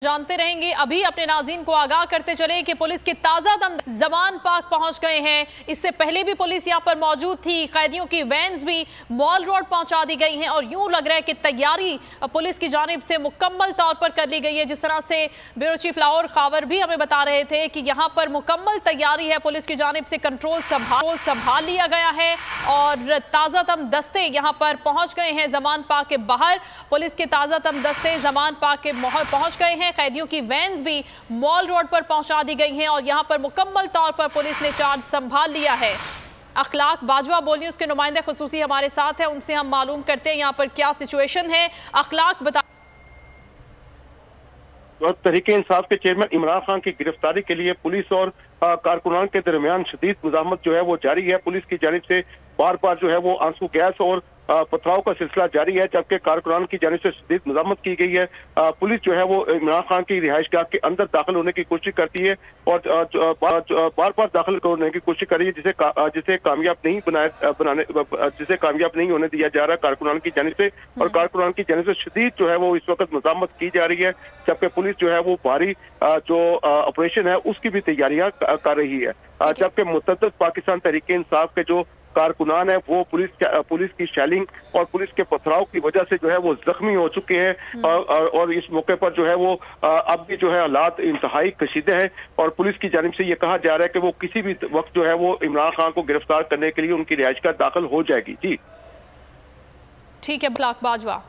जानते रहेंगे। अभी अपने नाज़रीन को आगाह करते चले कि पुलिस के ताजा दम जमान पार्क पहुंच गए हैं। इससे पहले भी पुलिस यहां पर मौजूद थी। कैदियों की वैन्स भी मॉल रोड पहुंचा दी गई हैं और यूं लग रहा है कि तैयारी पुलिस की जानिब से मुकम्मल तौर पर कर ली गई है। जिस तरह से ब्यूरो चीफ लाहौर खावर भी हमें बता रहे थे कि यहां पर मुकम्मल तैयारी है, पुलिस की जानिब से कंट्रोल संभाल लिया गया है और ताजा दम दस्ते यहां पर पहुंच गए हैं। जमान पार्क के बाहर पुलिस के ताजा दम दस्ते जमान पार्क के बाहर पहुंच गए हैं। कैदियों की वैन्स भी मॉल रोड पर पहुंचा दी गई हैं और यहां पर मुकम्मल तौर पर पुलिस ने चार्ज संभाल लिया है। अखलाक बाजवा बोल न्यूज़ के नुमाइंदे खुसूसी हमारे साथ हैं, उनसे हम मालूम करते हैं यहां पर क्या सिचुएशन है। अखलाक बता। तहरीक इंसाफ के चेयरमैन इमरान खान की गिरफ्तारी के लिए पुलिस और कारकुनान के दरमियान शदीद मुज़ाहमत जो है वो जारी है। पुलिस की जानिब से बार बार जो है वो आंसू गैस और पथराव का सिलसिला जारी है, जबकि कारकुनान की जानिब से शदीद मुज़ाहमत की गई है। पुलिस जो है वो इमरान खान की रिहाइशगाह के अंदर दाखिल होने की कोशिश करती है और बार बार दाखिल होने की कोशिश कर रही है, जिसे कामयाब नहीं होने दिया जा रहा कारकुनान की जानिब से। और कारकुनान की जानिब से शदीद जो है वो इस वक्त मुज़ाहमत की जा रही है, जबकि पुलिस जो है वो भारी जो ऑपरेशन है उसकी भी तैयारियां कर रही है। जबकि मुतअद्दिद पाकिस्तान तहरीक इंसाफ के जो कारकुनान है वो पुलिस की शेलिंग और पुलिस के पथराव की वजह से जो है वो जख्मी हो चुके हैं और इस मौके पर जो है वो अब भी जो है हालात इंतहाई कशीदे हैं और पुलिस की जानिब से ये कहा जा रहा है कि वो किसी भी वक्त जो है वो इमरान खान को गिरफ्तार करने के लिए उनकी रिहाइश का दाखिल हो जाएगी। जी ठीक है, अखलाक बाजवा।